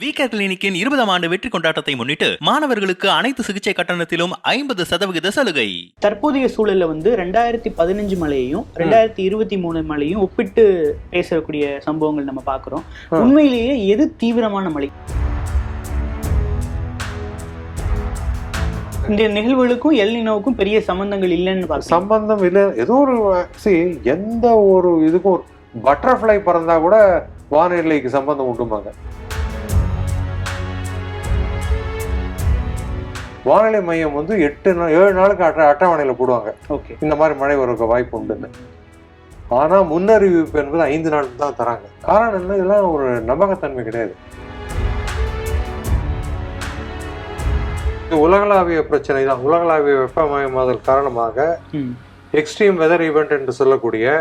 விகேர் கிளினிக்கின் 20ஆம் ஆண்டு வெற்றி கொண்டாட்டத்தை முன்னிட்டு மாணவர்களுக்கு அனைத்து சிகிச்சை கட்டணத்திலும் 50% சலுகை. தற்போதைய சூழல்ல 2015 மழையையும் 2023 மழையும் ஒப்பிட்டு பேசக்கூடிய சம்பவங்கள் நம்ம பார்க்கிறோம். உண்மையிலேயே எது தீவிரமான மழை? இந்த நிகழ்வுகளுக்கும் எல் நினோவுக்கும் பெரிய சம்பந்தங்கள் இல்லைன்னு பார்க்க சம்பந்தம் இல்லை. ஏதோ ஒரு எந்த ஒரு இதுக்கும் ஒரு பட்டர்ஃப்ளை பறந்தா கூட வானிலைக்கு சம்பந்தம் உண்டுமாங்க. வானிலை மையம் 7 நாளுக்கு அட்டவணையில போடுவாங்க. இந்த மாதிரி மழை வர வாய்ப்பு உண்டுன்னு. ஆனா முன்னறிவிப்பு என்பது 5 நாளுக்கு தான் தராங்க. காரணம் என்ன? இதெல்லாம் ஒரு நம்பகத்தன்மை கிடையாது. உலகளாவிய பிரச்சனை தான். உலகளாவிய வெப்பமயமாதல் காரணமாக எக்ஸ்ட்ரீம் வெதர் ஈவெண்ட் என்று சொல்லக்கூடிய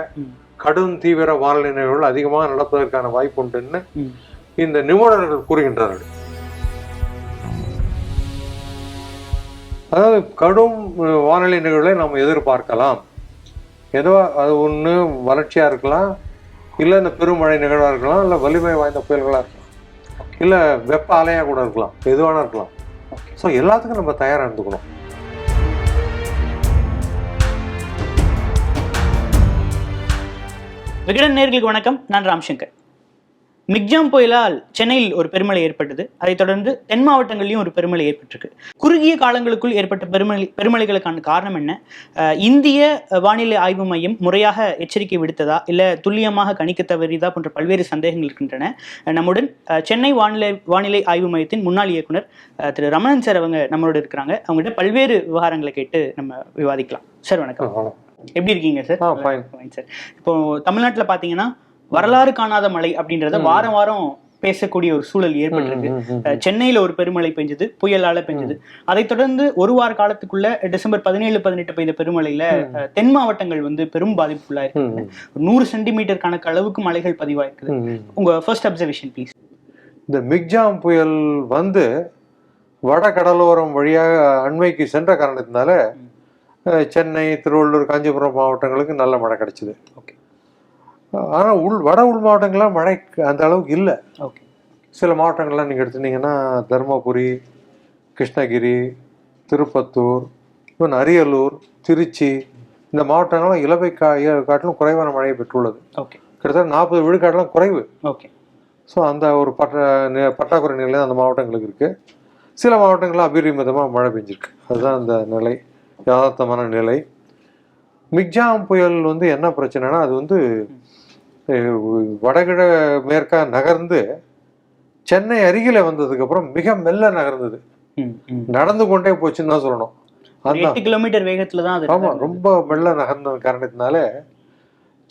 கடும் தீவிர வானிலை நிகழ்வுகள் அதிகமாக நடப்பதற்கான வாய்ப்பு உண்டுன்னு இந்த நிபுணர்கள் கூறுகின்றார்கள். அதாவது கடும் வானிலை நிகழ்வுகளை நாம் எதிர்பார்க்கலாம். ஏதோ அது ஒன்று வறட்சியாக இருக்கலாம், இல்லை இந்த பெருமழை நிகழ்வாக இருக்கலாம், இல்லை வலிமை வாய்ந்த புயல்களாக இருக்கலாம், இல்லை வெப்ப அலையாக கூட இருக்கலாம், எதுவான இருக்கலாம். ஸோ எல்லாத்துக்கும் நம்ம தயாராக இருந்துக்கணும். விகடன் நேயர்களுக்கு வணக்கம். நான் ராம்சங்கர். மிக்ஜாம் புயலால் சென்னையில் ஒரு பெருமழை ஏற்பட்டது. அதைத் தொடர்ந்து தென் மாவட்டங்களிலும் ஒரு பெருமழை ஏற்பட்டிருக்கு. குறுகிய காலங்களுக்குள் ஏற்பட்ட பெருமழைகளுக்கான காரணம் என்ன? இந்திய வானிலை ஆய்வு மையம் முறையாக எச்சரிக்கை விடுத்ததா, இல்லை துல்லியமாக கணிக்க தவறியதா போன்ற பல்வேறு சந்தேகங்கள் இருக்கின்றன. நம்முடன் சென்னை வானிலை ஆய்வு மையத்தின் முன்னாள் இயக்குனர் திரு ரமணன் சார் அவங்க நம்மளோட இருக்கிறாங்க. அவங்ககிட்ட பல்வேறு விவகாரங்களை கேட்டு நம்ம விவாதிக்கலாம். சார் வணக்கம். எப்படி இருக்கீங்க சார்? சார், இப்போ தமிழ்நாட்டில் பார்த்தீங்கன்னா வரலாறு காணாத மழை அப்படின்றத வாரம் வாரம் பேசக்கூடிய ஒரு சூழல் ஏற்பட்டிருக்கு. சென்னையில ஒரு பெருமழை பெஞ்சது, புயலால பெஞ்சது. அதைத் தொடர்ந்து ஒரு வார காலத்துக்குள்ள டிசம்பர் 17-18 பெய்த பெருமழையில தென் மாவட்டங்கள் பெரும் பாதிப்புள்ளாயிருக்கு. 100 சென்டிமீட்டர் கணக்கு அளவுக்கு மழைகள் பதிவாயிருக்கு. உங்க ஃபர்ஸ்ட் அப்சர்வேஷன் ப்ளீஸ். இந்த மிக்ஜாம் புயல் வட கடலோரம் வழியாக அண்மைக்கு சென்ற காரணத்தினால சென்னை, திருவள்ளூர், காஞ்சிபுரம் மாவட்டங்களுக்கு நல்ல மழை கிடைச்சிது. ஓகே. ஆனால் வட உள் மாவட்டங்கள்லாம் மழை அந்த அளவுக்கு இல்லை. ஓகே. சில மாவட்டங்கள்லாம் நீங்கள் எடுத்துட்டீங்கன்னா தருமபுரி, கிருஷ்ணகிரி, திருப்பத்தூர், இன்னும் அரியலூர், திருச்சி, இந்த மாவட்டங்கள்லாம் இலவை காட்டிலும் குறைவான மழையை பெற்றுள்ளது. ஓகே. கிட்டத்தட்ட 40 விழுக்காடுலாம் குறைவு. ஓகே. ஸோ அந்த ஒரு பற்றாக்குறை நிலை அந்த மாவட்டங்களுக்கு இருக்குது. சில மாவட்டங்களில் அபரிமிதமாக மழை பெஞ்சிருக்கு. அதுதான் அந்த நிலை, யதார்த்தமான நிலை. மிக்ஜாம் புயல் என்ன பிரச்சனைனா, அது வடகிழ மேற்கா நகர்ந்து சென்னை அருகில வந்ததுக்கப்புறம் மிக மெல்ல நகர்ந்தது. நடந்து கொண்டே போச்சுன்னு தான் சொல்லணும். 8 கிலோமீட்டர் வேகத்துல தான். ஆமாம், ரொம்ப மெல்ல நகர்ந்த காரணத்தினால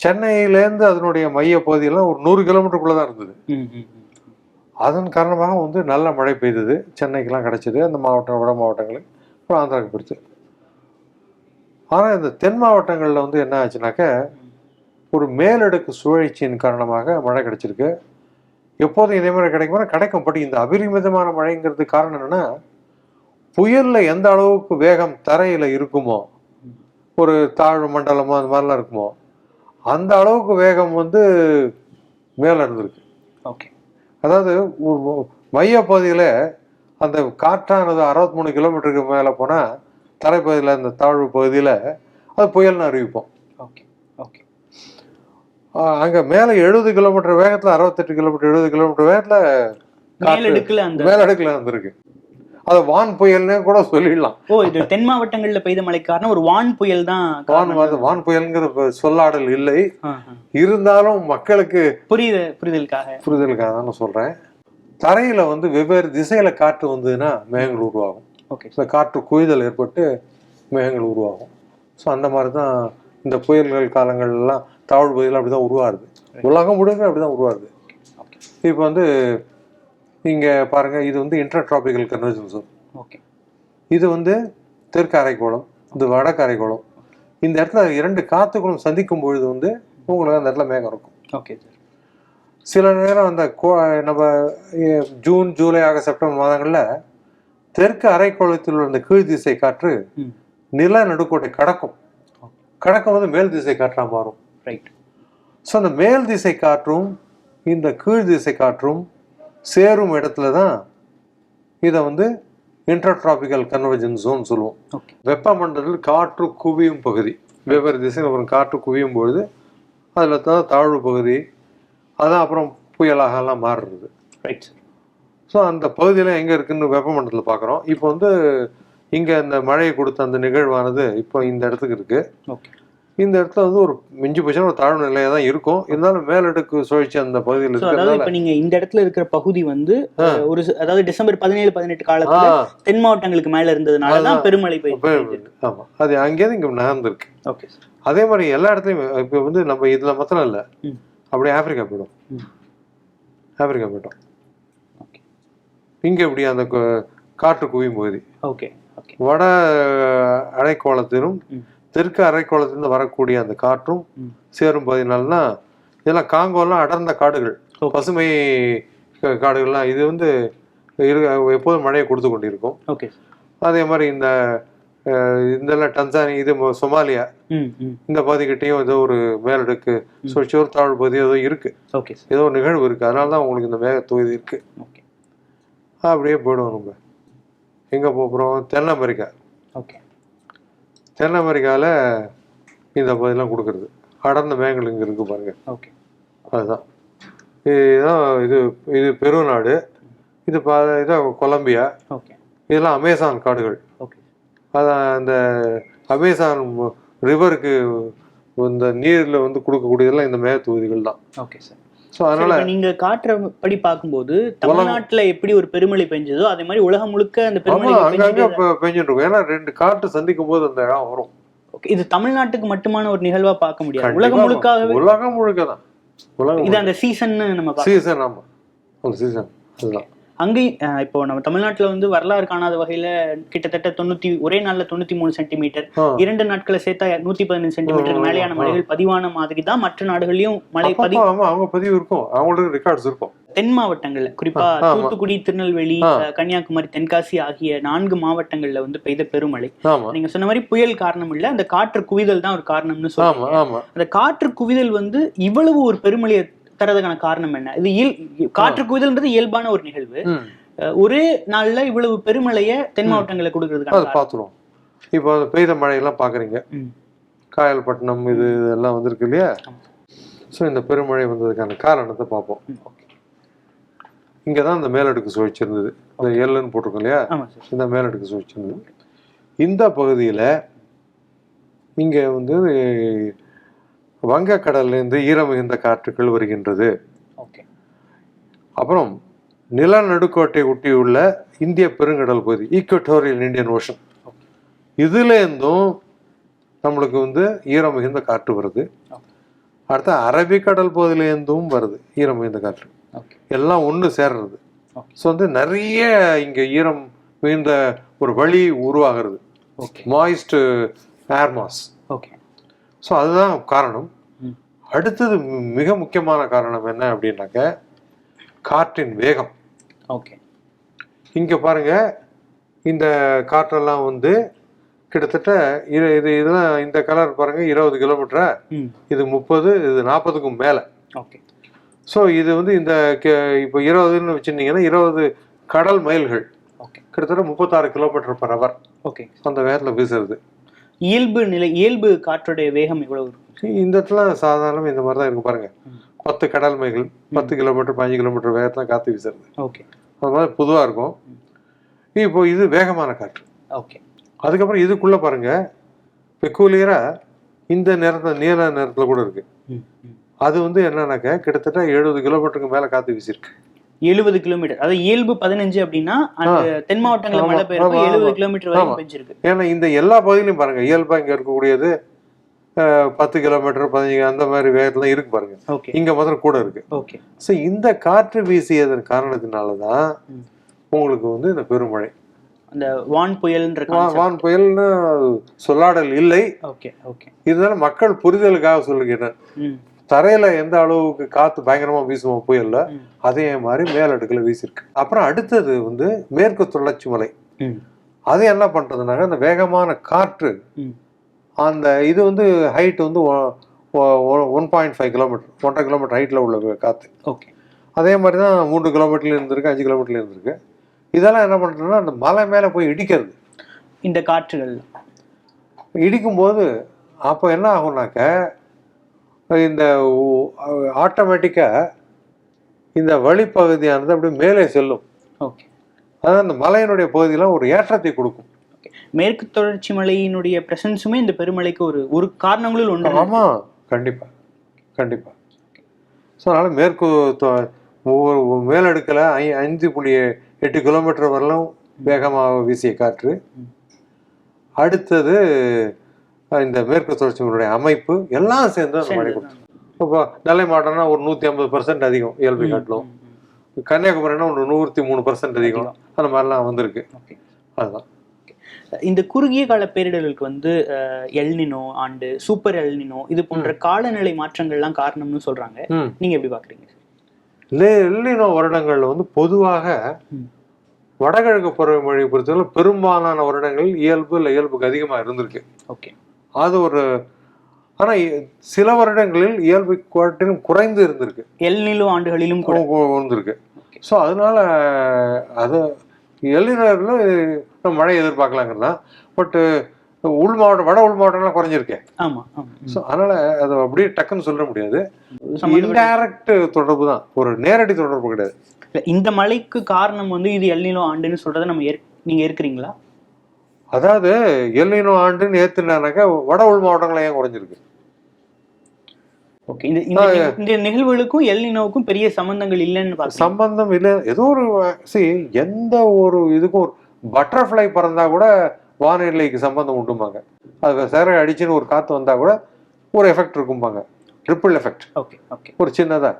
சென்னையிலேருந்து அதனுடைய மைய பகுதியெல்லாம் ஒரு 100 கிலோமீட்டருக்குள்ளே தான் இருந்தது. அதன் காரணமாக நல்ல மழை பெய்தது. சென்னைக்கெல்லாம் கிடைச்சிது. அந்த மாவட்டம், வட மாவட்டங்களுக்கு, அப்புறம் ஆந்திராவுக்கு பிடிச்சு. ஆனால் இந்த தென் மாவட்டங்களில் என்ன ஆச்சுனாக்க, ஒரு மேலடுக்கு சுழற்சியின் காரணமாக மழை கிடைச்சிருக்கு. எப்போதும் இதே மாதிரி கிடைக்கும். பட் இந்த அபரிமிதமான மழைங்கிறது காரணம் என்னன்னா, புயலில் எந்த அளவுக்கு வேகம் தரையில் இருக்குமோ, ஒரு தாழ்வு மண்டலமோ அந்த மாதிரிலாம் இருக்குமோ, அந்த அளவுக்கு வேகம் மேலே இருந்திருக்கு. ஓகே. அதாவது மைய பகுதியில் அந்த காற்றானது 63 கிலோமீட்டருக்கு மேலே போனால் தரைப்பகுதியில், அந்த தாழ்வு பகுதியில் அது புயல்னு அறிவிப்போம். ஓகே. ஓகே. அங்கே மேலே 70 கிலோமீட்டர் வேகத்தில், 68 கிலோமீட்டர், 70 கிலோமீட்டர் வேகத்தில் மேலடுக்கில் வந்திருக்கு. அது வான் புயல்னு கூட சொல்லிடலாம். இது தென் மாவட்டங்களில் பெய்த மழைக்கான ஒரு வான் புயல் தான். வான் புயல்ங்கிற சொல்லாடல் இல்லை. இருந்தாலும் மக்களுக்கு புரிதலுக்காக தான் சொல்றேன். தரையில வெவ்வேறு திசையில காற்று வந்ததுன்னா மேகங்கள் உருவாகும். காற்று குவிதல் ஏற்பட்டு மேகங்கள் உருவாகும். ஸோ அந்த மாதிரி தான் இந்த புயல்கள் காலங்கள்லாம் தாழ்வு பகுதியில் அப்படி தான் உருவாகுது. உலகம் முழுக்க அப்படி தான் உருவாகுது. இப்போ இங்கே பாருங்கள், இது இன்டர்ட்ராபிக்கல் கன்வர்ஜென்ஸ். ஓகே. இது தெற்கு அரைக்கோளம், இது வடக்கு அரைக்கோளம். இந்த இடத்துல 2 காற்றுகளும் சந்திக்கும் பொழுது உங்களுக்கு அந்த இடத்துல மேகம் இருக்கும். Okay sir. சில நேரம் அந்த நம்ம ஜூன், ஜூலை, ஆகஸ்ட், செப்டம்பர் மாதங்களில் தெற்கு அரைக்கோளத்தில் உள்ள அந்த கீழ் திசை காற்று நில நடுக்கோட்டை கடக்கும் மேல் திசை காற்றா மாறும். ரைட். ஸோ அந்த மேல் திசை காற்றும் இந்த கீழ் திசை காற்றும் சேரும் இடத்துல தான் இதை வந்து இன்டர்ட்ராபிக்கல் கன்வர்ஜென்ஸ் ஜோன் சொல்லுவோம். வெப்பமண்டலத்தில் காற்று குவியும் பகுதி, வெவ்வேறு திசையில் ஒரு காற்று குவியும் பொழுது அதில் தான் தாழ்வு பகுதி, அதான் அப்புறம் புயலாகலாம் மாறுறது. ரைட். ஸோ அந்த பகுதியில் எங்கே இருக்குன்னு வெப்பமண்டலத்தில் பார்க்குறோம். இப்போ வந்து இங்கே இந்த மழையை கொடுத்த அந்த நிகழ்வானது இப்போ இந்த இடத்துக்கு இருக்குது. ஓகே. இந்த இடத்துல வந்து ஒரு மிஞ்சி போச்சுன்னா ஒரு தாழ்வு நிலையாக தான் இருக்கும். இருந்தாலும் மேலடுக்கு சுழற்சி அந்த பகுதியில் இருக்கிறதால இப்போ நீங்கள் இந்த இடத்துல இருக்கிற பகுதி வந்து ஒரு அதாவது டிசம்பர் 17-18 காலத்துல தென் மாவட்டங்களுக்கு மேல இருந்ததுனால தான் பெருமழை பெய்யுது. ஆமாம், அது அங்கேயிருந்து இங்கே நகர்ந்துருக்கு. ஓகே. அதே மாதிரி எல்லா இடத்துலையும் இப்போ வந்து நம்ம இதில் மாத்திரம் இல்லை, அப்படியே ஆப்பிரிக்கா போயிடும். ஆப்பிரிக்கா போயிட்டோம். இங்கே இப்படி அந்த காற்று குவியும் பகுதி ஓகே வட அரைக்கோளத்திலும் தெற்கு அரைக்கோளத்திலிருந்து வரக்கூடிய அந்த காற்றும் சேரும் பகுதினால்னா இதெல்லாம் காங்கோலாம் அடர்ந்த காடுகள், பசுமை காடுகள்லாம். இது வந்து எப்போதும் மழையை கொடுத்து கொண்டிருக்கும். ஓகே. அதே மாதிரி இந்த டன்சானி, இது சொமாலியா இந்த பகுதிக்கிட்டையும் ஏதோ ஒரு மேலடுக்கு சுழற்சி, ஒரு தாழ்வு பகுதி ஏதோ இருக்கு. ஓகே. ஏதோ ஒரு நிகழ்வு இருக்கு, அதனால தான் உங்களுக்கு இந்த மேக தொகுதி இருக்கு. அப்படியே போயிடுவோம். நம்ம எங்கே போகிறோம்? தென் அமெரிக்கா. ஓகே. தென் அமெரிக்காவில் இந்த பகுதியெல்லாம் கொடுக்குறது அடர்ந்த மேகங்கள் இங்கே இருக்குது பாருங்க. ஓகே. அதுதான் இதுதான் இது பெரு நாடு. இதான் கொலம்பியா. ஓகே. இதெல்லாம் அமேசான் காடுகள். ஓகே. அதான் அந்த அமேசான் ரிவருக்கு இந்த நீரில் வந்து கொடுக்கக்கூடியதெல்லாம் இந்த மேக தொகுதிகள் தான். Okay sir. ஸோ அதனால நீங்க காட்டுறபடி பார்க்கும்போது தமிழ்நாட்டுல எப்படி ஒரு பெருமழை பெஞ்சதோ அதே மாதிரி உலகம் முழுக்க அந்த பெருமழை அங்கங்க பெஞ்சிட்டு இருக்கும். ஏன்னா ரெண்டு காற்று சந்திக்கும் போது அந்த இடம் வரும். இது தமிழ்நாட்டுக்கு மட்டுமான ஒரு நிகழ்வா பார்க்க முடியாது, உலகம் முழுக்க தான். இது அந்த சீசன் நம்ம சீசன். ஆமா, ஒரு சீசன். அதுதான் அங்கேயும் இப்போ நம்ம தமிழ்நாட்டுல வந்து வரலாறு காணாத வகையில கிட்டத்தட்ட ஒரே நாள்ல 93 சென்டிமீட்டர், 2 நாட்களை சேர்த்தா 115 சென்டிமீட்டருக்கு மேலேயான மழைகள் பதிவான மாதிரி தான் மற்ற நாடுகள்லயும் மழை பதிவு இருக்கும். அவங்களுக்கு ரெக்கார்ட்ஸ் இருக்கும். தென் மாவட்டங்கள்ல குறிப்பா தூத்துக்குடி, திருநெல்வேலி, கன்னியாகுமரி, தென்காசி ஆகிய 4 மாவட்டங்கள்ல வந்து பெய்த பெருமழை. நீங்க சொன்ன மாதிரி புயல் காரணம் இல்ல, அந்த காற்று குவிதல் தான் ஒரு காரணம்னு சொல்லுவாங்க. அந்த காற்று குவிதல் வந்து இவ்வளவு ஒரு பெருமழையை தரதுக்கான காரணம் என்ன? இது காற்று குவிதல்ன்றது இயல்பான ஒரு நிகழ்வு. ஒரே நாள்ல இவ்வளவு பெருமழைய தென் மாவட்டங்களை கொடுக்கறதுக்கான பாத்துருவோம். இப்போ பெய்த மழையெல்லாம் பாக்குறீங்க, காயல்பட்டினம் இது இதெல்லாம் வந்திருக்கு இல்லையா? ஸோ இந்த பெருமழை வந்ததுக்கான காரணத்தை பார்ப்போம். இங்கதான் இந்த மேலடுக்கு சுழற்சி இருந்தது, இந்த எல்லுன்னு போட்டிருக்கோம் இல்லையா? இந்த மேலடுக்கு சுழற்சி இருந்தது. இந்த பகுதியில இங்க வந்து வங்கக்கடல்லேருந்து ஈரம் மிகுந்த காற்றுகள் வருகின்றது. அப்புறம் நிலநடுக்கோட்டை ஒட்டியுள்ள இந்திய பெருங்கடல் பகுதி, ஈக்குவட்டோரியல் இந்தியன் ஓஷன், இதுலேருந்தும் நம்மளுக்கு வந்து ஈரம் மிகுந்த காற்று வருது. அடுத்த அரபிக்கடல் பகுதியிலேருந்தும் வருது ஈரம் மிகுந்த காற்று. எல்லாம் ஒன்று சேர்றது. ஸோ வந்து நிறைய இங்கே ஈரம் மிகுந்த ஒரு வழி உருவாகிறது, மாய்ஸ்ட் ஏர் மாஸ். ஸோ அதுதான் காரணம். அடுத்தது மிக முக்கியமான காரணம் என்ன அப்படின்னாக்க காற்றின் வேகம். இங்க பாருங்க, இந்த காற்றெல்லாம் வந்து கிட்டத்தட்ட இதெல்லாம் இந்த கலர் பாருங்க 20 கிலோமீட்டரா, இது 30, இது 40க்கும் மேல. ஸோ இது வந்து இந்த இப்போ 20ன்னு வச்சுருந்தீங்கன்னா 20 கடல் மைல்கள், கிட்டத்தட்ட 36 கிலோமீட்டர் பர் ஹவர் அந்த வேகத்தில் வீசுறது. இயல்பு காற்றுடைய வேகம் எவ்வளவு இருக்கும்? இந்த இடத்துல சாதாரண இந்த மாதிரி தான் இருக்கும் பாருங்க. 10 கடல் மைல்கள் 10 கிலோமீட்டர் 15 கிலோமீட்டர் வேகத்தில் காற்று வீசுறது. அது மாதிரி பொதுவாக இருக்கும். இப்போ இது வேகமான காற்று. அதுக்கப்புறம் இதுக்குள்ள பாருங்க பெக்கூலியரா இந்த நேரத்தில் நீல நேரத்தில் கூட இருக்கு. அது வந்து என்னன்னாக்க கிட்டத்தட்ட 70 கிலோமீட்டருக்கு மேல காற்று வீசிருக்கு. 70 கிலோமீட்டர், அதாவது இயல்பு 15 அப்படின்னா அந்த தென் மாவட்டங்கள்ல மழை பெய்யறப்ப 70 கிலோமீட்டர் வரைக்கும் பெஞ்சிருக்கு. ஏன்னா இந்த எல்லா பகுதியிலும் பாருங்க இயல்பா இங்க இருக்கக்கூடியது 10 கிலோமீட்டர் 15 அந்த மாதிரி வேகத்துல இருக்கு பாருங்க. இங்க மாத்திரம் கூட இருக்கு. ஸோ இந்த காற்று வீசியதன் காரணத்தினாலதான் உங்களுக்கு வந்து இந்த பெருமழை, அந்த வான் புயல்னு சொல்லாடல் இல்லை. இதுதான் மக்கள் புரிதலுக்காக சொல்லுகிறேன். தரையில எந்த அளவுக்கு காத்து பயங்கரமா வீசுவோம் புயல்ல, அதே மாதிரி மேலடுக்குல வீசிருக்கு. அப்புறம் அடுத்தது வந்து மேற்கு தொடர்ச்சி மலை. அது என்ன பண்றதுனாக்க அந்த வேகமான காற்று, அந்த இது வந்து ஹைட் வந்து 1.5 கிலோமீட்டர் 1.5 கிலோமீட்டர் ஹைட்ல உள்ள காத்து. அதே மாதிரி தான் 3 கிலோமீட்டர்ல இருந்திருக்கு, 5 கிலோமீட்டர்ல இருந்திருக்கு. இதெல்லாம் என்ன பண்ணுறதுன்னா அந்த மலை மேலே போய் இடிக்கிறது. இந்த காற்றுகள் இடிக்கும்போது அப்போ என்ன ஆகும்னாக்க இந்த ஆட்டோமேட்டிக்காக இந்த வழிப்பகுதியானது அப்படி மேலே செல்லும். ஓகே. அதாவது அந்த மலையினுடைய பகுதியெல்லாம் ஒரு ஏற்றத்தை கொடுக்கும். மேற்கு தொடர்ச்சி மலையினுடைய பிரசன்ஸுமே இந்த பெருமழைக்கு ஒரு காரணங்களில் ஒன்று. ஆமாம், கண்டிப்பாக கண்டிப்பாக. ஸோ அதனால் மேற்கு ஒவ்வொரு மேலடுக்கில் 5.8 கிலோமீட்டர் வரலும் வேகமாக வீசிய காற்று. அடுத்தது இந்த மேற்கு தொடர்ச்சி மலையுடைய அமைப்பு எல்லாம் சேர்ந்து அந்த மழை கொடுத்து. இப்போ நெல்லை மாவட்டம்னா ஒரு 150% அதிகம் இயல்பை காட்டிலும், கன்னியாகுமரினா ஒரு 103% அதிகம், அந்த மாதிரிலாம் வந்திருக்கு. அதுதான் இந்த குறுகிய கால பேரிடர்களுக்கு வந்து எல்னினோ ஆண்டு, சூப்பர் எல்னினோ இது போன்ற காலநிலை மாற்றங்கள்லாம் காரணம்னு சொல்றாங்க. நீங்க எப்படி பாக்குறீங்க? எல்னினோ வருடங்கள்ல வந்து பொதுவாக வடகிழக்கு பருவமழை பொறுத்தவரை பெரும்பாலான வருடங்களில் இயல்புக்கு அதிகமாக இருந்திருக்கு. ஓகே. அது ஒரு ஆனால் சில வருடங்களில் இயல்பு காட்டிலும் குறைந்து இருந்திருக்கு. எல்நிலோ ஆண்டுகளிலும் இருந்திருக்கு. ஸோ அதனால அது எல்நிலோவில் மழை எதிர்பார்க்கலாங்கிறதா. பட்டு வட உள் மாவட்டம்லாம் குறைஞ்சிருக்கேன். ஆமாம். ஸோ அதனால அதை அப்படியே டக்குன்னு சொல்ல முடியாது. இன்டைரக்ட் தொடர்பு தான், ஒரு நேரடி தொடர்பு கிடையாது. இந்த மழைக்கு காரணம் வந்து இது எல்நிலோ ஆண்டுன்னு சொல்றதை நீங்க இருக்கிறீங்களா? அதாவது எல்நிலோ ஆண்டுன்னு ஏத்துனாக்க வட உள் மாவட்டங்கள் ஏன் குறைஞ்சிருக்கு? ஓகே. இந்த நிகழ்வுகளுக்கும் எல்நிலோவுக்கும் பெரிய சம்பந்தங்கள் இல்லைன்னு சம்பந்தம் இல்லை. ஏதோ ஒரு எந்த ஒரு இதுக்கும் ஒரு பட்டர்ஃப்ளை பறந்தா கூட வானிலைக்கு சம்பந்தம் உண்டுமாங்க. அது சேர அடிச்சுன்னு ஒரு காற்று வந்தா கூட ஒரு எஃபெக்ட் இருக்கும்பாங்க, ட்ரிப்பிள் எஃபெக்ட். Okay okay. ஒரு சின்னதா.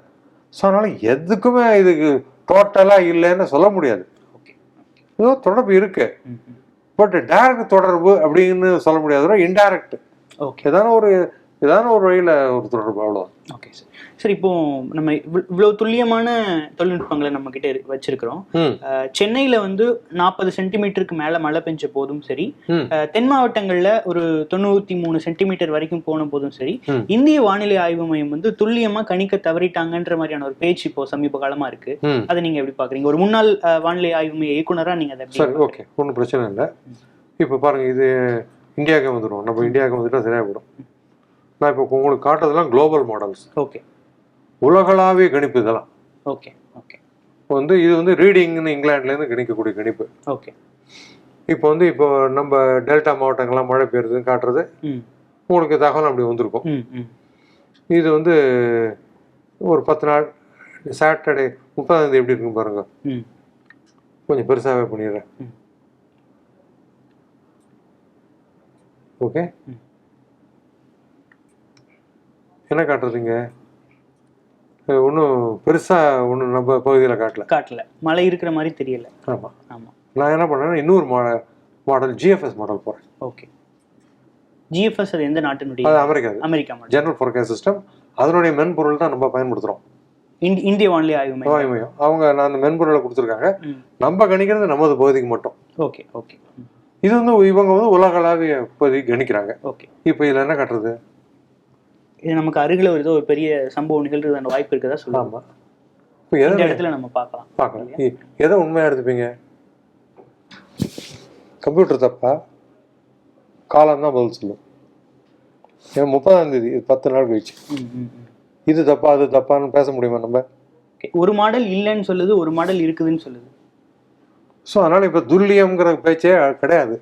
ஸோ அதனால எதுக்குமே இதுக்கு டோட்டலா இல்லைன்னு சொல்ல முடியாது. ஏதோ தொடர்பு இருக்கு, பட் டைரக்ட் தொடர்பு அப்படின்னு சொல்ல முடியாது. இன்டைரக்ட். ஓகே. ஏதான ஒரு வழியில ஒரு தொடர்பு, அவ்வளோதான். Okay sir. சரி, இப்போ நம்ம இவ்வளவு துல்லியமான தொழில்நுட்பங்களை நம்ம கிட்ட வச்சிருக்கிறோம். சென்னையில வந்து 40 சென்டிமீட்டருக்கு மேல மழை பெஞ்ச போதும் சரி, தென் மாவட்டங்கள்ல ஒரு 93 சென்டிமீட்டர் வரைக்கும் போன போதும் சரி, இந்திய வானிலை ஆய்வு மையம் வந்து துல்லியமா கணிக்க தவறிட்டாங்கன்ற மாதிரியான ஒரு பேச்சு இப்போ சமீப காலமா இருக்கு. அதை நீங்க எப்படி பாக்குறீங்க? ஒரு முன்னாள் வானிலை ஆய்வு மைய இயக்குனரா நீங்க அதை சரி, ஓகே, ஒன்றும் பிரச்சனை இல்லை. இப்போ பாருங்க, இது இந்தியாவுக்கு வந்துடும். நம்ம இந்தியாவுக்கு வந்துட்டா சரியா போயிடும். நான் இப்போ உங்களுக்கு காட்டுறதெல்லாம் குளோபல் மாடல்ஸ். ஓகே. உலகளாவிய கணிப்பு இதெல்லாம். Okay okay. இது வந்து ரீடிங்னு இங்கிலாந்துலேருந்து கணிக்கக்கூடிய கணிப்பு. ஓகே. இப்போ நம்ம டெல்டா மாவட்டங்கள்லாம் மழை பெய்யுறதுன்னு காட்டுறது உங்களுக்கு தகவல் அப்படி வந்திருக்கும். இது வந்து ஒரு 10 நாள் சாட்டர்டே 30ஆம் தேதி எப்படி இருக்கும் பாருங்க. கொஞ்சம் பெருசாகவே பண்ணிடுறேன். ஓகே. என்ன காட்டுறதுங்க? ஒன்றும் பெருசாக ஒன்றும் நம்ம பகுதியில் காட்டல. மழை இருக்கிற மாதிரி தெரியல. ஆமாம் ஆமாம். நான் என்ன பண்ணேன்னா இன்னொரு மாடல் ஜிஎஃப்எஸ் மாடல் போகிறேன். ஓகே. ஜிஎஃப்எஸ் அது எந்த நாட்டினுடைய? அது America model, general forecast system. அதனுடைய மென்பொருள் தான் நம்ம பயன்படுத்துகிறோம். இந்திய வானிலை ஆய்வு மையம் அவங்க அந்த மென்பொருளை கொடுத்துருக்காங்க. நம்ம கணிக்கிறது நமது பகுதிக்கு மட்டும். Okay okay. இது வந்து இவங்க வந்து உலகளாவிய பகுதிக்கு கணிக்கிறாங்க. ஓகே. இப்போ இதில் என்ன காட்டுறது? இது நமக்கு அருகில் ஒரு பெரிய சம்பவம் நிகழ்றதுக்கான வாய்ப்பு இருக்குதா சொல்லலாமா? இப்போ எந்த இடத்துல நம்ம பார்க்கலாம். எதை உண்மையாக எடுத்துப்பீங்க? கம்ப்யூட்டர் தப்பா, காலம் தான் பதில் சொல்லும். ஏன்னா 30ஆம் தேதி 10 நாள் கழிச்சு இது தப்பா அது தப்பான்னு பேச முடியுமா நம்ம? ஒரு மாடல் இல்லைன்னு சொல்லுது, ஒரு மாடல் இருக்குதுன்னு சொல்லுது. ஸோ அதனால இப்போ துல்லியம்ங்கிற பேச்சே கிடையாது,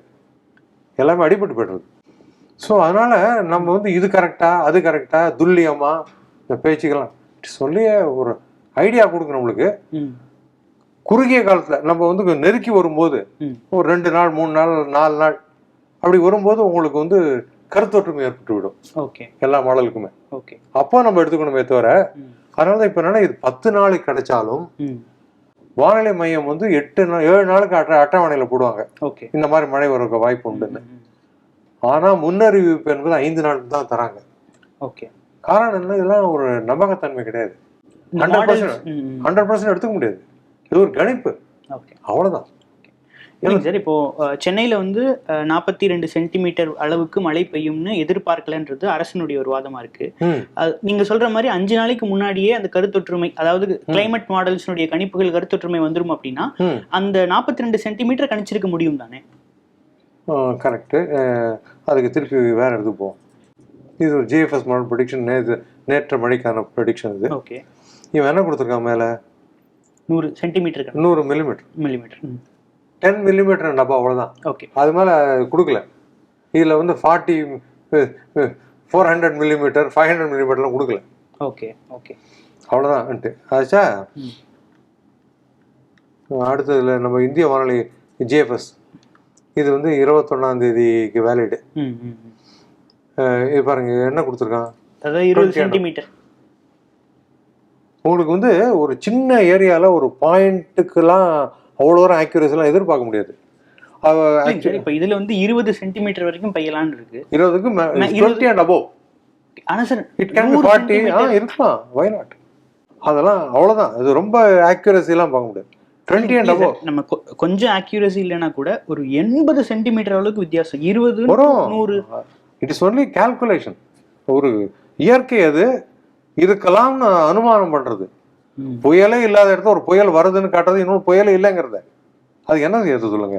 எல்லாமே அடிபட்டு போய்டுறது. ஸோ அதனால நம்ம வந்து இது கரெக்டா அது கரெக்டா துல்லியமா இந்த பேச்சுக்கெல்லாம் சொல்லியே ஒரு ஐடியா கொடுக்கணும் நம்மளுக்கு. குறுகிய காலத்துல நம்ம வந்து நெருக்கி வரும்போது ஒரு 2 நாள் 3 நாள் 4 நாள் அப்படி வரும்போது உங்களுக்கு வந்து கருத்தொற்றுமை ஏற்பட்டு விடும். ஓகே. எல்லா மாடலுக்குமே. ஓகே. அப்போ நம்ம எடுத்துக்கணுமே தவிர, அதனால இப்ப என்னன்னா இது 10 நாளைக்கு கிடைச்சாலும் வானிலை மையம் வந்து 7 நாளுக்கு அட்டவணையில போடுவாங்க. ஓகே. இந்த மாதிரி மழை வர வாய்ப்பு உண்டுன்னு. ஆனா முன்னறிவிப்பு என்பது 5 நாளுக்கு தான் தராங்க. ஓகே. காரணம் என்ன? இதெல்லாம் ஒரு நம்பகத்தன்மை கிடையாது. 100% எடுத்துக்க முடியாது. இது ஒரு கணிப்பு. அவ்வளவுதான். இல்லைங்க சார், இப்போ சென்னையில வந்து 42 சென்டிமீட்டர் அளவுக்கு மழை பெய்யும்னு எதிர்பார்க்கலன்றது அரசினுடைய ஒரு வாதமா இருக்கு. நீங்க சொல்ற மாதிரி 5 நாளைக்கு முன்னாடியே அந்த கருத்தொற்றுமை, அதாவது கிளைமேட் மாடல்ஸ்னுடைய கணிப்புகள் கருத்தொற்றுமை வந்துரும் அப்படின்னா அந்த 42 சென்டிமீட்டர் கணிச்சிருக்க முடியும் தானே? கரெக்டு. அதுக்கு திருப்பி வேற எடுத்துப்போம். இது ஒரு ஜிஎஃப்எஸ் மாடல் ப்ரெடிக்ஷன், நேற்று மழைக்கான ப்ரெடிக்ஷன் இது. ஓகே, இவன் என்ன கொடுத்துருக்கான் மேலே 100 சென்டிமீட்டர் 100 மில்லிமீட்டர் 10 மில்லிமீட்டர் டப்பா, அவ்வளோதான். ஓகே, அது மேலே கொடுக்கல. இதில் வந்து 400 மில்லிமீட்டர் 500 மில்லிமீட்டர்லாம் கொடுக்கல. ஓகே ஓகே, அவ்வளோதான் ஆச்சா. அடுத்ததுல நம்ம இந்திய வானிலை ஜிஎஃப்எஸ் இது வந்து 21ஆம் தேதிக்கு வேலிடு. இது பாருங்க என்ன கொடுத்துருக்கான், அதாவது 20 சென்டிமீட்டர். உங்களுக்கு வந்து ஒரு சின்ன ஏரியாவில் ஒரு பாயிண்ட்டுக்கெல்லாம் அவ்வளோ தூரம் ஆக்யூரேசிலாம் எதிர்பார்க்க முடியாது. இப்போ இதுல வந்து 20 சென்டிமீட்டர் வரைக்கும் பெய்யலான்னு இருக்கு. 20க்கு 20 and above. ஆனா சார் இட் கேன் பி 40 இருக்கலாம், வை நாட். அதெல்லாம் அவ்வளோதான், அது ரொம்ப ஆக்யூரேசிலாம் பார்க்க முடியாது. 20 and above நம்ம கொஞ்சம் ஆக்யூரேசி இல்லைன்னா கூட ஒரு 80 சென்டிமீட்டர் அளவுக்கு வித்தியாசம். 20 100 இட் இஸ் ஒன்லி கால்குலேஷன். ஒரு இயற்கை அது இருக்கலாம்னு அனுமானம் பண்றது. புயலே இல்லாத இடத்துல ஒரு புயல் வருதுன்னு காட்டுறது, இன்னொரு புயலே இல்லைங்கிறத. அது என்னது ஏற்று சொல்லுங்க.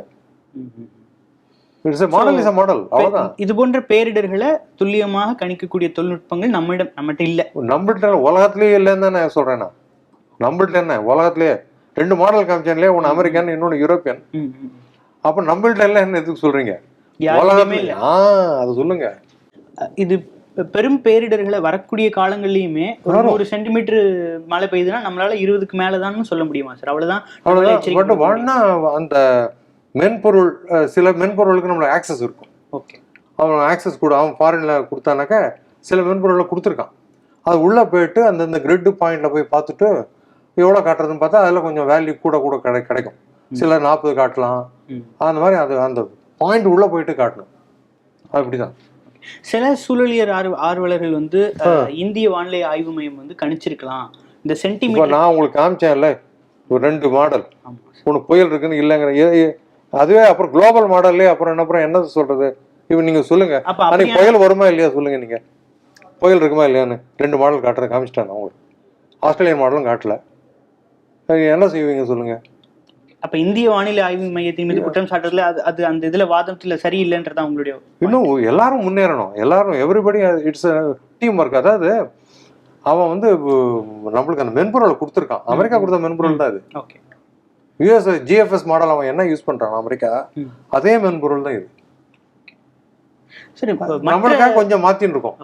It's a model, is a model, அவ்வளவுதான். இது போன்ற பேரிடர்களை துல்லியமாக கணிக்கக்கூடிய தொழில்நுட்பங்கள் நம்மகிட்ட இல்ல. நம்மள்ட்ட உலகத்திலேயே இல்லைன்னு தான் நான் சொல்றேன். நம்மள்ட்ட என்ன உலகத்திலேயே 2 மாடல் காமிச்சேன்லையே, ஒன்று அமெரிக்கன் இன்னொன்று யூரோப்பியன். அப்ப நம்மள்ட்ட எல்லாம் என்ன எதுக்கு சொல்றீங்க? உலகமே அது சொல்லுங்க. இது பெரும் பேரிடர்களை வரக்கூடிய காலங்கள்லயுமே ஒரு 100 சென்டிமீட்டர் மழை பெய்யுதுன்னா நம்மளால 20க்கு மேலதான் சொல்ல முடியுமா சார்? அவ்வளவுதான். அந்த மென்பொருள், சில மென்பொருளுக்கு நம்மளோட ஆக்சஸ் இருக்கும். ஓகே, அவன் ஆக்சஸ் கூட அவன் ஃபாரின்ல கொடுத்தானாக்கா சில மென்பொருளை கொடுத்துருக்கான். அது உள்ள போயிட்டு அந்தந்த கிரிட் பாயிண்ட்ல போய் பார்த்துட்டு எவ்வளோ காட்டுறதுன்னு பார்த்தா அதில் கொஞ்சம் வேல்யூ கூட கிடைக்கும். சில 40 காட்டலாம். அந்த மாதிரி அது அந்த பாயிண்ட் உள்ள போயிட்டு காட்டணும். அப்படிதான். சில சூழலியல் ஆர்வலர்கள் வந்து இந்திய வானிலை ஆய்வு மையம் வந்து கணிச்சிருக்கலாம் இந்த சென்டிமீட்டர். நான் உங்களுக்கு காமிச்சேன்ல ஒரு 2 மாடல், ஒன்று புயல் இருக்குன்னு இல்லைங்கிற. அதுவே அப்புறம் குளோபல் மாடல்லே அப்புறம் என்ன சொல்றது? இப்போ நீங்க சொல்லுங்க, அன்னைக்கு புயல் வருமா இல்லையா சொல்லுங்க. நீங்க புயல் இருக்குமா இல்லையான்னு 2 மாடல் காட்டுறத காமிச்சிட்டாங்க உங்களுக்கு. ஆஸ்திரேலியன் மாடலும் காட்டல. என்ன செய்வீங்க சொல்லுங்க? அப்ப இந்திய வானிலை ஆய்வு மையத்தின் மீது குற்றம் சாட்டுறதுல அது அந்த இதுல வாதத்துல சரியில்லைன்றதா உங்களுடைய? இன்னும் எல்லாரும் முன்னேறணும், எல்லாரும் எவ்ரிபடி இட்ஸ் டீம் ஒர்க். அதாவது அவன் வந்து நம்மளுக்கு அந்த மென்பொருளை கொடுத்துருக்கான். அமெரிக்கா கொடுத்த மென்பொருள் தான் இது. ஓகே, யூஎஸ் ஜிஎஃப்எஸ் மாடல் அவன் என்ன யூஸ் பண்றான் அமெரிக்கா, அதே மென்பொருள் தான் இது. சரி, நம்மளுக்காக கொஞ்சம் மாத்தின்னு இருக்கோம்.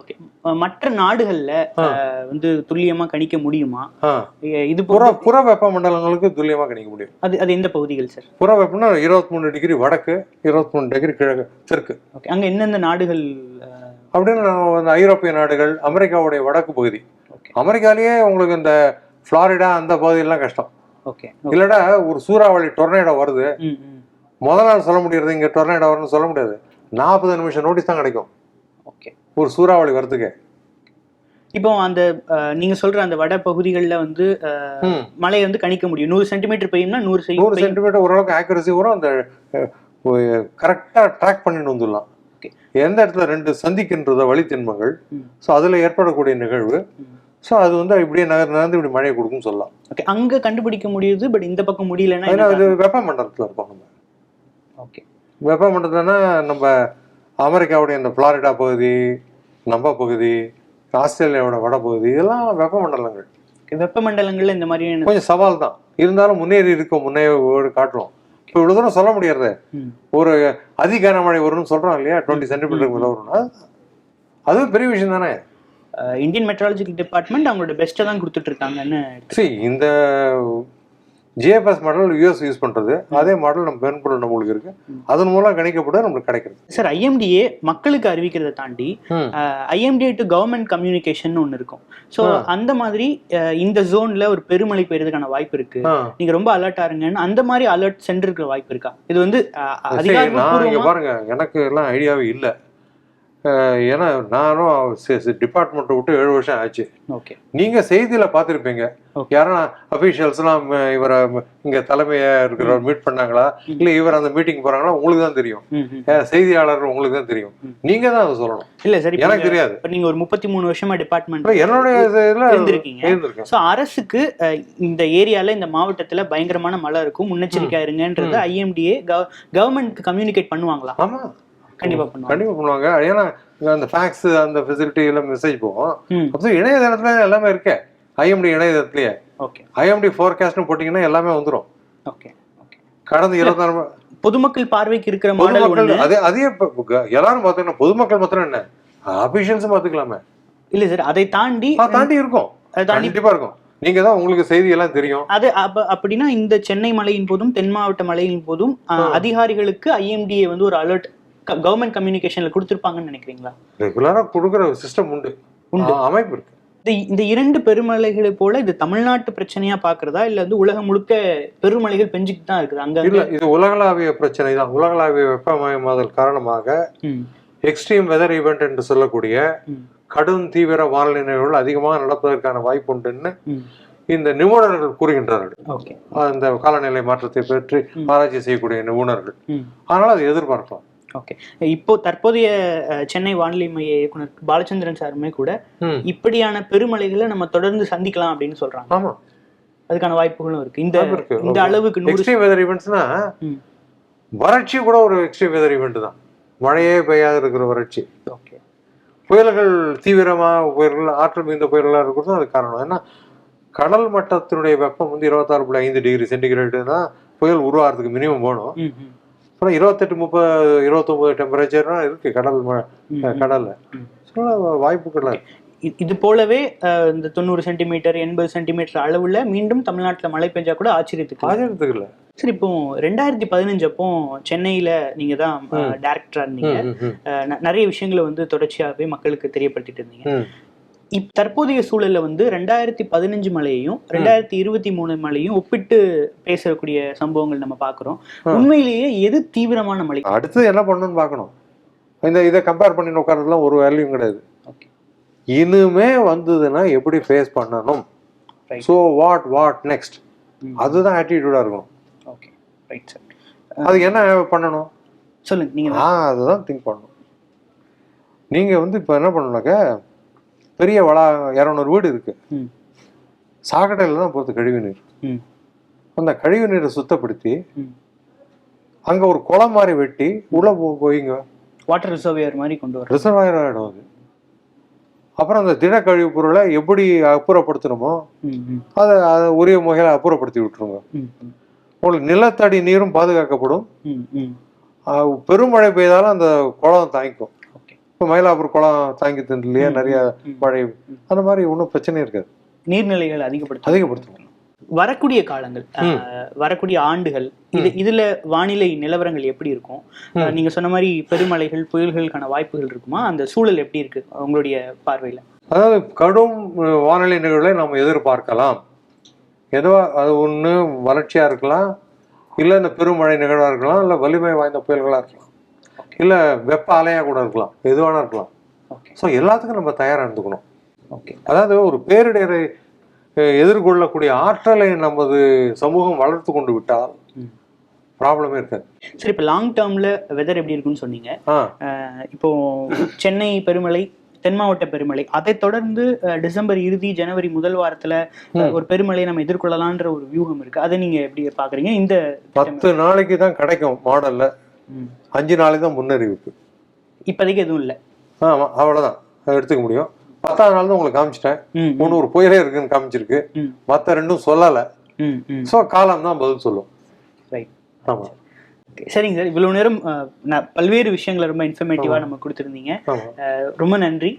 மற்ற நாடுகள்ல வந்து துல்லியமா கணிக்க முடியுமா? இது புற வெப்ப மண்டலங்களுக்கு துல்லியமா கணிக்க முடியும். அது எந்த பகுதிகள் சார்? புற வெப்பம்னா 23 டிகிரி வடக்கு, 23 டிகிரி கிழக்கு, தெற்கு. அங்க எந்தெந்த நாடுகள் அப்படின்னு? ஐரோப்பிய நாடுகள், அமெரிக்காவுடைய வடக்கு பகுதி. அமெரிக்காலேயே உங்களுக்கு இந்த புளோரிடா அந்த பகுதியெல்லாம் கஷ்டம். இல்லடா ஒரு சூறாவளி டொர்னேடோ வருது, முதல் நாள் சொல்ல முடியாது இங்க டொர்னேடோ வரும்னு சொல்ல முடியாது. 40 நிமிஷம் நோட்டீஸ் தான் கிடைக்கும் ஒரு சூறாவளி வரதுக்கு. இப்போ அந்த நீங்க சொல்ற அந்த வட பகுதிகளில் வந்து மழை வந்து கணிக்க முடியும். 100 சென்டிமீட்டர் பெய்யும்னா 100 சென்டிமீட்டர் ஓரளவுக்கு ஆக்யூரசி வரும். அந்த கரெக்டா ட்ராக் பண்ணிட்டு வந்துடலாம். எந்த இடத்துல 2 சந்திக்கின்றத வழி திண்மங்கள், ஸோ அதுல ஏற்படக்கூடிய நிகழ்வு, ஸோ அது வந்து இப்படியே நகர்ந்து இப்படி மழையை கொடுக்கும்னு சொல்லலாம். ஓகே, அங்க கண்டுபிடிக்க முடியுது, பட் இந்த பக்கம் முடியலன்னா அது வெப்பமண்டலத்தில் இருக்கும். நம்ம ஓகே வெப்பமண்டலம்னா நம்ம அமெரிக்காவுடைய இந்த புளோரிடா பகுதி, நம்ம பகுதி, ஆஸ்திரேலியாவோட வடபகுதி, இதெல்லாம் வெப்பமண்டலங்கள். வெப்பமண்டலங்கள்ல இந்த மாதிரி கொஞ்சம் சவால் தான் இருந்தாலும் முன்னேறி இருக்கும், முன்னேறி காட்டுறோம். இப்போ இவ்வளவு தூரம் சொல்ல முடியாது. ஒரு அதி கனமழை வரும்னு சொல்றோம் இல்லையா, 20 சென்டிமீட்டருக்கு மேல வரும்னா அது பெரிய விஷயம் தானே. இந்தியன் மெட்ராலஜிக்கல் டிபார்ட்மெண்ட் அவங்களோட பெஸ்ட்டை தான் கொடுத்துட்டு இருக்காங்கன்னு. சரி, இந்த ஜிஎஃப்எஸ் மாடல் யூஎஸ் யூஸ் பண்றது, அதே மாடல் நம்ம மென்பொருள் நம்மளுக்கு இருக்கு, அதன் மூலம் கணிக்கப்பட நம்மளுக்கு கிடைக்கிறது. சார், ஐஎம்டிஏ மக்களுக்கு அறிவிக்கிறத தாண்டி ஐஎம்டிஏ டு கவர்மெண்ட் கம்யூனிகேஷன் ஒன்று இருக்கும். ஸோ அந்த மாதிரி இந்த ஜோன்ல ஒரு பெருமழை பெய்யறதுக்கான வாய்ப்பு இருக்கு, நீங்க ரொம்ப அலர்ட் ஆருங்கன்னு அந்த மாதிரி அலர்ட் சென்றிருக்கிற வாய்ப்பு இருக்கா? இது வந்து பாருங்க, எனக்கு எல்லாம் ஐடியாவே இல்லை. ஏன்னா நானும் டிபார்ட்மெண்ட்டை விட்டு 7 வருஷம் ஆச்சு. ஓகே. நீங்க செய்தியில பார்த்துருப்பீங்க, யாரா அபிஷியல்ஸ்லாம் இவரை இங்க தலைமையா இருக்கிறவர் மீட் பண்ணாங்களா, இல்ல இவர் அந்த மீட்டிங் போறாங்களா, உங்களுக்கு தான் தெரியும். செய்தியாளர் உங்களுக்கு தான் தெரியும். நீங்க தான் அதை சொல்லணும். இல்ல சரி, எனக்கு தெரியாது. நீங்க ஒரு 33 வருஷமா டிபார்ட்மெண்ட் என்னுடைய இருந்திருக்கீங்க. சோ அரசுக்கு இந்த ஏரியால இந்த மாவட்டத்துல பயங்கரமான மழை இருக்கும், முன்னெச்சரிக்கையா இருங்கன்றது IMDA கவர்மெண்ட் கம்யூனிகேட் பண்ணுவாங்களா? ஆமா, கண்டிப்பா பண்ணுவாங்க. ஏன்னா அந்த ஃபேக்ஸ் அந்த ஃபெசிலிட்டி எல்லாம் மெசேஜ் போகும். அப்போ இணையதளத்துல எல்லாமே இருக்கே, IMD இணையதளத்திலேயே. ஓகே. IMD ஃபோர்காஸ்ட்னு போட்டீங்கன்னா எல்லாமே வந்துடும். ஓகே. ஓகே. கடந்த 24 பொதுமக்கள் பார்வைக்கு இருக்கிற மாடல் அதே எல்லாரும் பாத்தீங்கன்னா பொதுமக்கள் மாத்திரம் என்ன, அபிஷியல்ஸும் பாத்துக்கலாமே. இல்ல சார், அதை தாண்டி இருக்கும், கண்டிப்பா இருக்கும். நீங்க தான் உங்களுக்கு செய்தி எல்லாம் தெரியும். அது அப்படின்னா இந்த சென்னை மழையின் போதும் தென் மாவட்ட மழையின் போதும் அதிகாரிகளுக்கு IMDA வந்து ஒரு அலர்ட் கவர்மெண்ட் கம்யூனிகேஷன்ல கொடுத்திருப்பாங்கன்னு நினைக்கிறீங்களா? ரெகுலரா கொடுக்குற சிஸ்டம் உண்டு, அமைப்பு இருக்கு. இந்த 2 பெருமழைகளை போல இது தமிழ்நாட்டு பிரச்சனையா பாக்குறதா, இல்ல வந்து உலகம் முழுக்க பெருமழைகள் பெஞ்சுக்கிட்டு தான் இருக்குது அங்க? இல்ல, இது உலகளாவிய பிரச்சனை தான். உலகளாவிய வெப்பமயமாதல் காரணமாக எக்ஸ்ட்ரீம் வெதர் ஈவெண்ட் என்று சொல்லக்கூடிய கடும் தீவிர வானிலை நிகழ்வுகள் அதிகமாக நடப்பதற்கான வாய்ப்பு உண்டுன்னு இந்த நிபுணர்கள் கூறுகின்றார்கள். அந்த காலநிலை மாற்றத்தை பற்றி ஆராய்ச்சி செய்யக்கூடிய நிபுணர்கள். அதனால அதை எதிர்பார்க்கலாம். ஓகே. இப்போ தற்போதைய சென்னை வானிலை மைய இயக்குனர் பாலச்சந்திரன் சாருமே கூட இப்படியான பெருமழைகளை நம்ம தொடர்ந்து சந்திக்கலாம் அப்படின்னு சொல்றாங்க. ஆமா, அதுக்கான வாய்ப்புகளும் இருக்கு. இந்த அளவுக்கு எக்ஸ்ட்ரீம் வெதர் ஈவெண்ட்ஸ்னா வறட்சி கூட ஒரு எக்ஸ்ட்ரீம் வெதர் ஈவெண்ட் தான். மழையே பெய்யாது இருக்கிற வறட்சி. ஓகே. புயல்கள் தீவிரமாக புயல்கள் ஆற்றல் மிகுந்த புயல்களாக இருக்கிறதும் அது காரணம். ஏன்னா கடல் மட்டத்தினுடைய வெப்பம் வந்து 26.5 டிகிரி சென்டிகிரேடு தான் புயல் உருவாகிறதுக்கு மினிமம் போகணும். அப்புறம் 28, 30, 29 டெம்பரேச்சர்னா இருக்கு கடல்ல. வாய்ப்புகள் இது போலவே இந்த 90 சென்டிமீட்டர் 80 சென்டிமீட்டர் அளவுல மீண்டும் தமிழ்நாட்டுல மழை பெஞ்சா கூட ஆச்சரியத்துக்கு இல்லை. சரி, இப்போ 2015 அப்போ சென்னையில நீங்க தான் டைரக்டரா இருந்தீங்க. நிறைய விஷயங்களை வந்து தொடர்ச்சியாவே மக்களுக்கு தெரியப்படுத்திட்டு இருந்தீங்க. தற்போதைய சூழல்ல வந்து 2015 மழையையும் 2023 மழையும் ஒப்பிட்டு பேசக்கூடிய சம்பவங்கள் நம்ம பாக்குறோம். உண்மையிலேயே எது தீவிரமான மழை? அடுத்து என்ன பண்ணணும்னு பாக்கணும். இதை கம்பேர் பண்ணி உட்கார்றதுலாம் ஒரு வேல்யூம் கிடையாது. இனிமே வந்ததுன்னா எப்படி ஃபேஸ் பண்ணணும், சோ வாட் நெக்ஸ்ட், அதுதான் ஆட்டிடியூடா இருக்கும். Okay, right sir. அது என்ன பண்ணணும் சொல்லுங்க நீங்க. அதுதான் திங்க் பண்ணணும். நீங்க வந்து இப்ப என்ன பண்ணணும்னாக்க, பெரிய 200 வீடு இருக்கு, சாக்கடையில தான் போகிறது கழிவு நீர். அந்த கழிவு நீரை சுத்தப்படுத்தி அங்க ஒரு குளம் மாதிரி வெட்டி உள்ள போயிங்க வாட்டர் ரிசர்வாயர் மாதிரி கொண்டு வர ரிசர்வாயர் ஆகிடும் அது. அப்புறம் அந்த திட கழிவு பொருளை எப்படி அப்புறப்படுத்தணுமோ அதை உரிய முறையில அப்புறப்படுத்தி விட்டுருங்க. உங்களுக்கு நிலத்தடி நீரும் பாதுகாக்கப்படும். பெருமழை பெய்தாலும் அந்த குளம் தாங்கிக்கும். இப்போ மயிலாப்பூர் குளம் தாங்கிட்டு இல்லையா, நிறைய மழை, அந்த மாதிரி ஒன்றும் பிரச்சனை இருக்காது. நீர்நிலைகள் அதிகப்படுத்தணும். வரக்கூடிய காலங்கள், வரக்கூடிய ஆண்டுகள், இதுல வானிலை நிலவரங்கள் எப்படி இருக்கும்? நீங்க சொன்ன மாதிரி பெருமழைகள் புயல்களுக்கான வாய்ப்புகள் இருக்குமா? அந்த சூழல் எப்படி இருக்கு உங்களுடைய பார்வையில? அதாவது கடும் வானிலை நிகழ்வுகளை நம்ம எதிர்பார்க்கலாம். ஏதோ அது ஒண்ணு வறட்சியா இருக்கலாம், இல்ல இந்த பெருமழை நிகழ்வா இருக்கலாம், இல்ல வலிமை வாய்ந்த புயல்களா இருக்கலாம், இல்ல வெப்ப அலையா கூட இருக்கலாம், எதுவானா இருக்கலாம். ஸோ எல்லாத்துக்கும் நம்ம தயாரா இருந்துக்கணும். அதாவது ஒரு பேரிடரை எதிர்கொள்ளக்கூடிய ஆற்றலை நமது சமூகம் வளர்த்து கொண்டு விட்டால் ப்ராப்ளமே இருக்காது. சரி, இப்போ லாங் டேர்ம்ல வெதர் எப்படி இருக்குன்னு சொன்னீங்க. இப்போ சென்னை பெருமழை, தென் மாவட்ட பெருமழை, அதை தொடர்ந்து டிசம்பர் இறுதி ஜனவரி முதல் வாரத்துல ஒரு பெருமழையை நம்ம எதிர்கொள்ளலான்ற ஒரு வியூகம் இருக்கு. அதை நீங்க எப்படி பாக்குறீங்க? இந்த 10 நாளைக்கு தான் கிடைக்கும் மாடல்ல, 5 நாளைக்கு தான் முன்னறிவிப்பு. இப்போதைக்கு எதுவும் இல்லை. ஆமா, அவ்வளவுதான் எடுத்துக்க முடியும். 10ஆவது நாள் தான் உங்களுக்கு காமிச்சிட்டேன். ஒன்று ஒரு புயலே இருக்குன்னு காமிச்சிருக்கு, மற்ற ரெண்டும் சொல்லலை. ஸோ காலம் தான் பதில் சொல்லும். ஆமா, சரிங்க சார். இவ்வளவு நேரம் பல்வேறு விஷயங்களை ரொம்ப இன்ஃபர்மேட்டிவா நம்ம கொடுத்திருந்தீங்க. ரொம்ப நன்றி.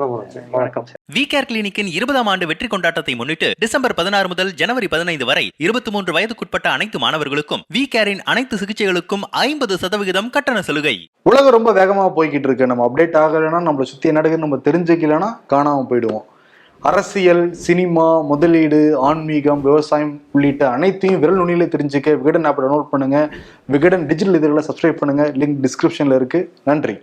வணக்கம். விகேர் கிளினிக்கின் 20ஆம் ஆண்டு வெற்றி கொண்டாட்டத்தை முன்னிட்டு டிசம்பர் 16 முதல் ஜனவரி 15 வரை 23 வயதுக்குட்பட்ட அனைத்து மாணவர்களுக்கும் விகேரின் அனைத்து சிகிச்சைகளுக்கும் 50% கட்டண சலுகை. உலகம் ரொம்ப வேகமா போய்கிட்டு இருக்கு. நம்ம அப்டேட் ஆகலைன்னா, நம்மளை சுத்தி என்ன நடக்குன்னு நம்ம தெரிஞ்சுக்கலன்னா காணாம போயிடுவோம். அரசியல், சினிமா, முதலீடு, ஆன்மீகம், விவசாயம் உள்ளிட்ட அனைத்தையும் விரல் நுனியில தெரிஞ்சுக்க விகடன் ஆப்பை டவுன்லோட் பண்ணுங்க. விகடன் டிஜிட்டல் இதழில் சப்ஸ்கிரைப் பண்ணுங்க. லிங்க் டிஸ்கிரிப்ஷன்ல இருக்கு. நன்றி.